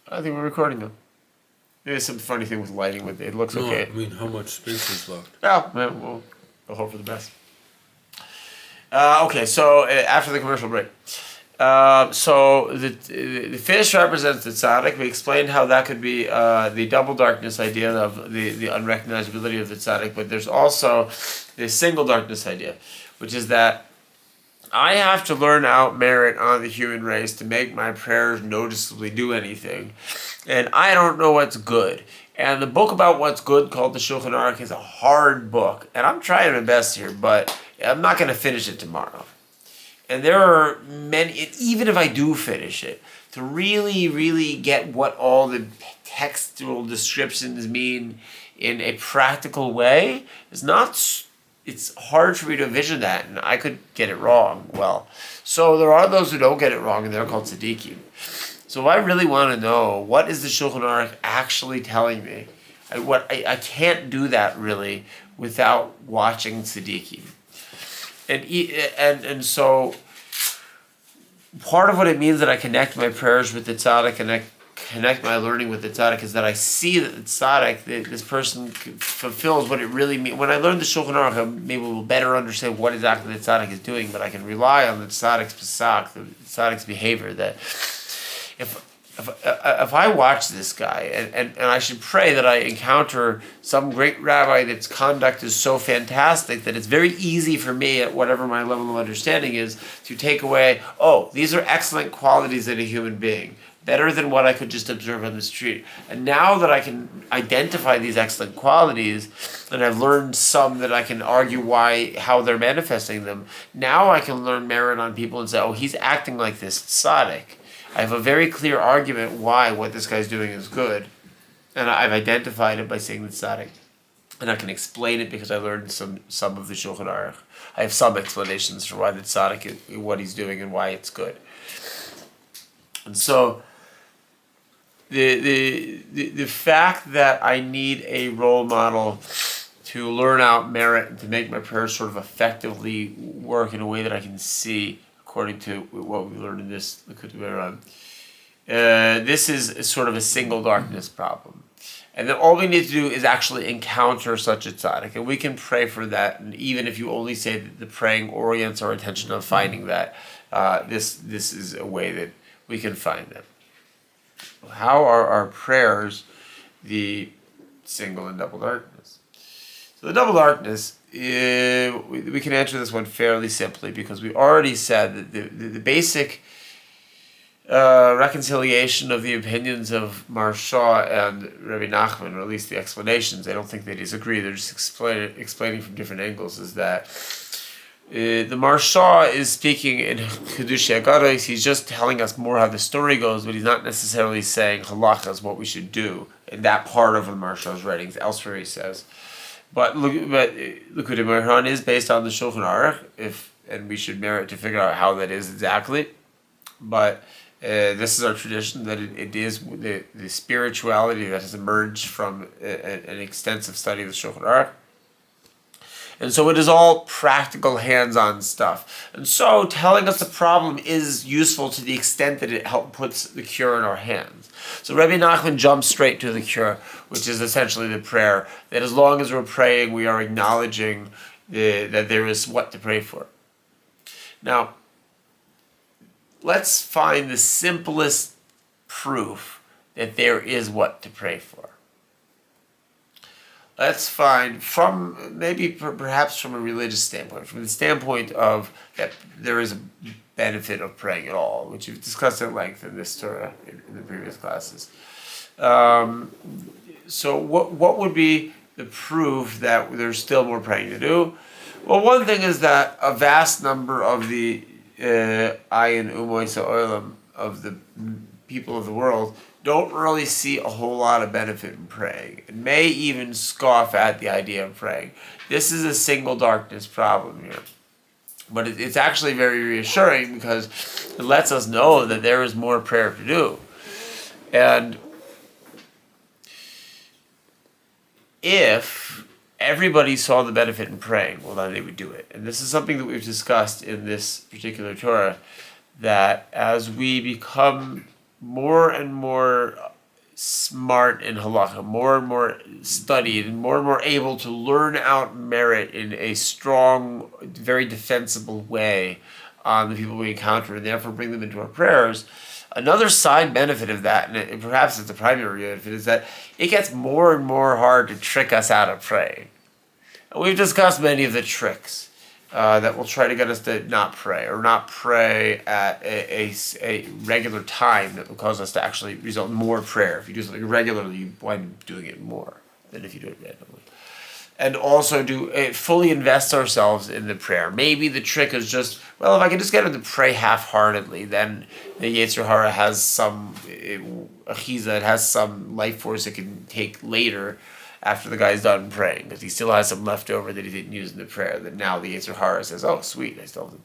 I think we're recording them. There's some funny thing with lighting with it. It looks No, okay. I mean, how much space is left? Oh, well, we'll hope for the best. Okay, so after the commercial break. So the fish represents the tzaddik. We explained how that could be the double darkness idea of the unrecognizability of the tzaddik, but there's also the single darkness idea, which is that I have to learn out merit on the human race to make my prayers noticeably do anything. And I don't know what's good. And the book about what's good, called the Shulchan Aruch, is a hard book. And I'm trying my best here, but I'm not going to finish it tomorrow. And there are many, even if I do finish it, to really, really get what all the textual descriptions mean in a practical way is not. It's hard for me to envision that, and I could get it wrong. Well, so there are those who don't get it wrong, and they're called tzaddikim. So if I really want to know what is the Shulchan Aruch actually telling me, I can't do that really without watching tzaddikim. And so part of what it means that I connect my prayers with the tzaddik and I connect my learning with the tzaddik is that I see that the tzaddik, this person fulfills what it really means. When I learn the Shulchan Aruch, I maybe will better understand what exactly the tzaddik is doing, but I can rely on the tzaddik's pasak, the tzaddik's behavior, that if I watch this guy, and I should pray that I encounter some great rabbi that's conduct is so fantastic that it's very easy for me, at whatever my level of understanding is, to take away, oh, these are excellent qualities in a human being, better than what I could just observe on the street. And now that I can identify these excellent qualities, and I've learned some that I can argue how they're manifesting them, now I can learn merit on people and say, oh, he's acting like this tzaddik. I have a very clear argument why what this guy's doing is good, and I've identified it by saying the tzaddik, and I can explain it because I learned some of the Shulchan Aruch. I have some explanations for why the tzaddik is what he's doing and why it's good. And so the fact that I need a role model to learn out merit and to make my prayers sort of effectively work in a way that I can see, according to what we learned in this Likutei, this is sort of a single darkness problem. And then all we need to do is actually encounter such a tzaddik. And we can pray for that. And even if you only say that the praying orients our attention on finding that, this is a way that we can find them. How are our prayers the single and double darkness? So the double darkness, we can answer this one fairly simply because we already said that the basic reconciliation of the opinions of Maharsha and Rabbi Nachman, or at least the explanations, I don't think they disagree, they're just explaining from different angles, is that the Maharsha is speaking in Chiddushei Agados. He's just telling us more how the story goes, but he's not necessarily saying halacha is what we should do in that part of the Maharsha's writings. Elsewhere he says. But Likutei Moharan is based on the Shulchan Aruch, and we should merit to figure out how that is exactly. But this is our tradition, that it is the spirituality that has emerged from an extensive study of the Shulchan Aruch. And so it is all practical, hands-on stuff. And so telling us the problem is useful to the extent that it puts the cure in our hands. So Rabbi Nachman jumps straight to the cure, which is essentially the prayer, that as long as we're praying, we are acknowledging that there is what to pray for. Now, let's find the simplest proof that there is what to pray for. Let's find perhaps from a religious standpoint, from the standpoint of that there is a benefit of praying at all, which we've discussed at length in this Torah in the previous classes. So what would be the proof that there's still more praying to do? Well, one thing is that a vast number of the Ayin Umois Ha'olam, of the people of the world, don't really see a whole lot of benefit in praying, and may even scoff at the idea of praying. This is a single darkness problem here. But it's actually very reassuring because it lets us know that there is more prayer to do. And if everybody saw the benefit in praying, well, then they would do it. And this is something that we've discussed in this particular Torah, that as we become more and more smart in halakha, more and more studied, and more able to learn out merit in a strong, very defensible way on the people we encounter, and therefore bring them into our prayers. Another side benefit of that, and perhaps it's the primary benefit, is that it gets more and more hard to trick us out of praying. And we've discussed many of the tricks that will try to get us to not pray, or not pray at a regular time that will cause us to actually result in more prayer. If you do something regularly, you wind up doing it more than if you do it randomly. And also fully invest ourselves in the prayer. Maybe the trick is just, well, if I can just get him to pray half-heartedly, then the Yetzer Hara has some achiza, it has some life force it can take later after the guy's done praying, because he still has some leftover that he didn't use in the prayer, that now the Yetzer Hara says, oh, sweet, I still have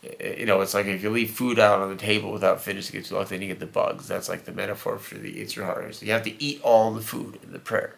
it's like if you leave food out on the table without finishing it too long, then you get the bugs. That's like the metaphor for the Yetzer Hara. So you have to eat all the food in the prayer.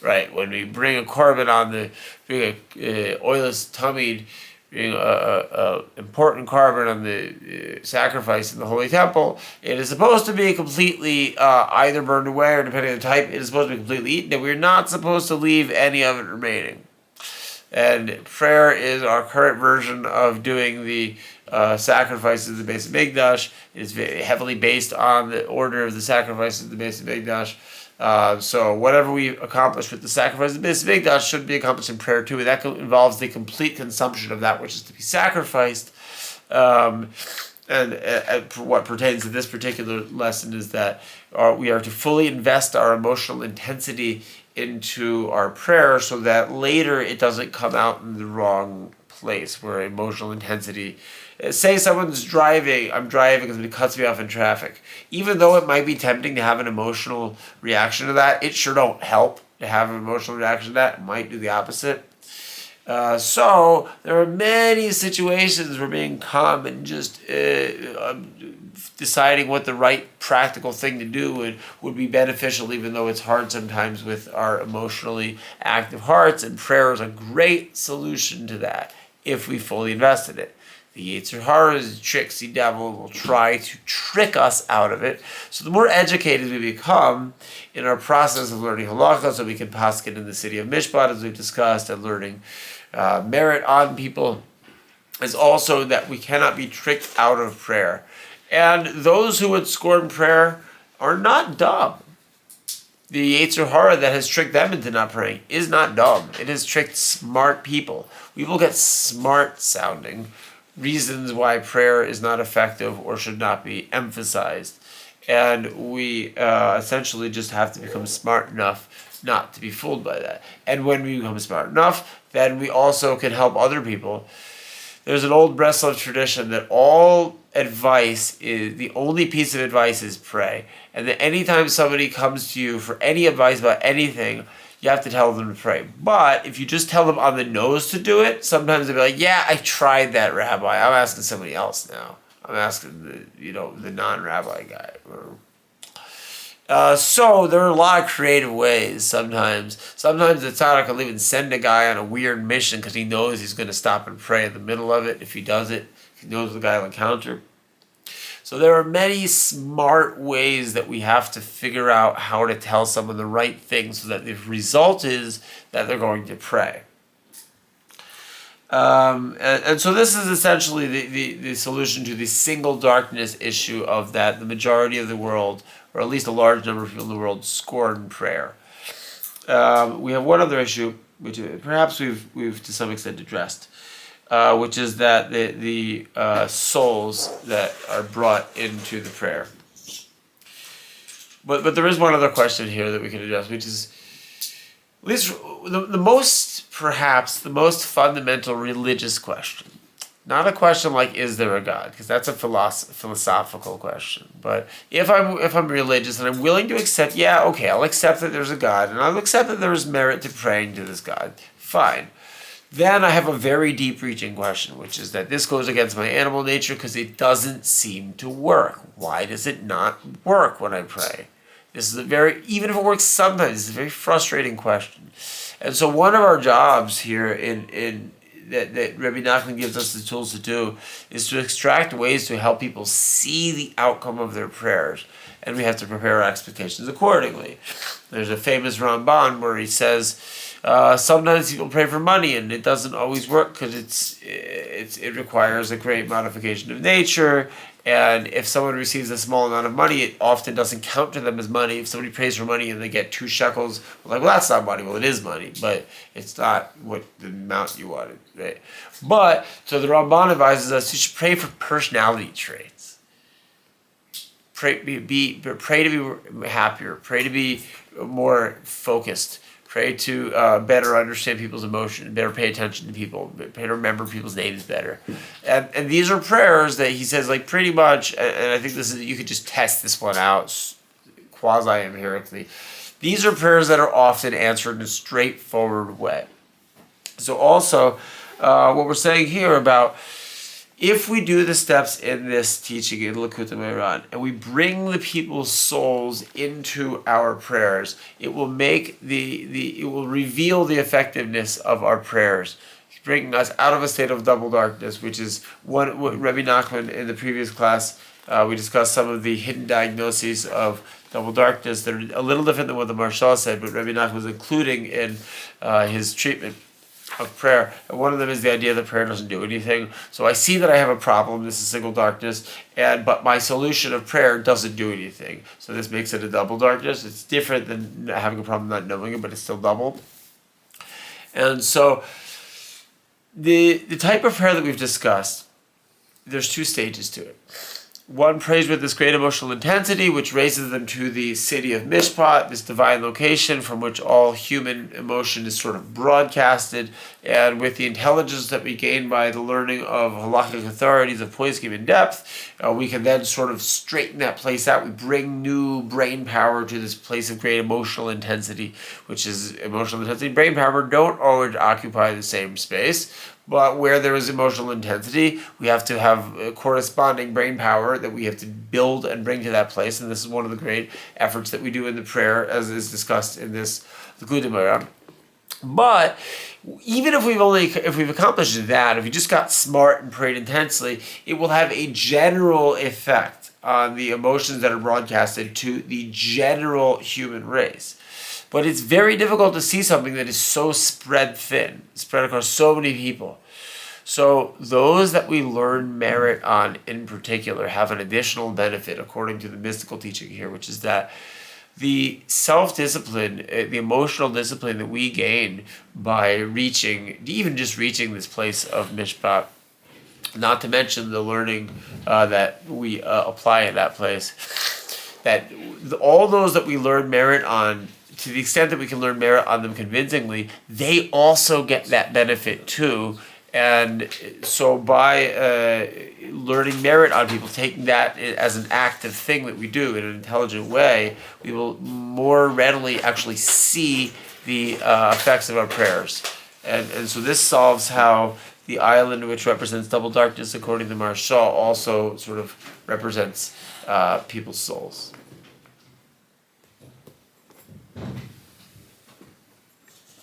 Right, when we bring a korban bring a oilless tummy, bring a important korban on the sacrifice in the Holy Temple, it is supposed to be completely either burned away, or depending on the type, it is supposed to be completely eaten, and we're not supposed to leave any of it remaining. And prayer is our current version of doing the sacrifices of the Beis Hamikdash. It is very heavily based on the order of the sacrifices of the Beis Hamikdash. So whatever we accomplish with the sacrifice of the Beis Hamikdash should be accomplished in prayer too, and that involves the complete consumption of that which is to be sacrificed. And what pertains to this particular lesson is that we are to fully invest our emotional intensity into our prayer, so that later it doesn't come out in the wrong place, where emotional intensity. Say someone's driving, I'm driving because it cuts me off in traffic. Even though it might be tempting to have an emotional reaction to that, it sure don't help to have an emotional reaction to that. It might do the opposite. So there are many situations where being calm and just deciding what the right practical thing to do would be beneficial, even though it's hard sometimes with our emotionally active hearts. And prayer is a great solution to that if we fully invest in it. The Yetzer Hara's tricksy devil will try to trick us out of it. So the more educated we become in our process of learning halakha, so we can paskin in the city of Mishpat, as we've discussed, and learning merit on people, is also that we cannot be tricked out of prayer. And those who would scorn prayer are not dumb. The Yetzer Hara that has tricked them into not praying is not dumb. It has tricked smart people. We will get smart sounding reasons why prayer is not effective or should not be emphasized. And we essentially just have to become smart enough not to be fooled by that. And when we become smart enough, then we also can help other people. There's an old Breslov tradition that all advice is, the only piece of advice is pray. And that anytime somebody comes to you for any advice about anything, you have to tell them to pray. But if you just tell them on the nose to do it, sometimes they'll be like, yeah, I tried that, Rabbi. I'm asking somebody else now. I'm asking the non-rabbi guy. So there are a lot of creative ways sometimes. Sometimes the tzaddik will even send a guy on a weird mission because he knows he's going to stop and pray in the middle of it. If he does it, he knows the guy will encounter. So there are many smart ways that we have to figure out how to tell someone the right thing so that the result is that they're going to pray. And so this is essentially the solution to the single darkness issue of that the majority of the world, or at least a large number of people in the world, scorn prayer. We have one other issue, which perhaps we've to some extent addressed, which is that the souls that are brought into the prayer. But there is one other question here that we can address, which is at least perhaps the most fundamental religious question. Not a question like, is there a God? Because that's a philosophical question. But if I'm religious and I'm willing to accept, yeah, okay, I'll accept that there's a God, and I'll accept that there is merit to praying to this God. Fine. Then I have a very deep-reaching question, which is that this goes against my animal nature because it doesn't seem to work. Why does it not work when I pray? This is even if it works sometimes, it's a very frustrating question. And so one of our jobs here that Rabbi Nachman gives us the tools to do is to extract ways to help people see the outcome of their prayers. and we have to prepare our expectations accordingly. There's a famous Ramban where he says, sometimes people pray for money and it doesn't always work because it requires a great modification of nature. And if someone receives a small amount of money, it often doesn't count to them as money. If somebody prays for money and they get 2 shekels, we're like, well, that's not money. Well, it is money, but it's not what the amount you wanted, right? But, so the Ramban advises us, you should pray for personality traits. Pray to be happier. Pray to be more focused. Pray to better understand people's emotion, better pay attention to people, pray to remember people's names better. And these are prayers that he says, like, pretty much, and I think this is, you could just test this one out quasi-empirically. These are prayers that are often answered in a straightforward way. So also, what we're saying here about, if we do the steps in this teaching in Likutei Moharan and we bring the people's souls into our prayers, it will make it will reveal the effectiveness of our prayers, bringing us out of a state of double darkness, which is what Rabbi Nachman in the previous class, we discussed some of the hidden diagnoses of double darkness that are a little different than what the Marshal said, but Rabbi Nachman was including in his treatment of prayer. And one of them is the idea that prayer doesn't do anything. So I see that I have a problem, this is single darkness, but my solution of prayer doesn't do anything. So this makes it a double darkness. It's different than having a problem not knowing it, but it's still double. And so the type of prayer that we've discussed, there's 2 stages to it. One prays with this great emotional intensity, which raises them to the city of Mishpat, this divine location from which all human emotion is sort of broadcasted, and with the intelligence that we gain by the learning of halakhic authorities of poskim in depth, we can then sort of straighten that place out. We bring new brain power to this place of great emotional intensity, which is emotional intensity. Brain power don't always occupy the same space, but where there is emotional intensity, we have to have corresponding brain power that we have to build and bring to that place. And this is one of the great efforts that we do in the prayer, as is discussed in this Likutei Moharan. But even if we've accomplished that, if we just got smart and prayed intensely, it will have a general effect on the emotions that are broadcasted to the general human race. But it's very difficult to see something that is so spread thin, spread across so many people. So those that we learn merit on in particular have an additional benefit according to the mystical teaching here, which is that the self-discipline, the emotional discipline that we gain by even just reaching this place of mishpat, not to mention the learning that we apply in that place, that all those that we learn merit on, to the extent that we can learn merit on them convincingly, they also get that benefit too. And so by learning merit on people, taking that as an active thing that we do in an intelligent way, we will more readily actually see the effects of our prayers. And so this solves how the island, which represents double darkness according to Marshal, also sort of represents people's souls.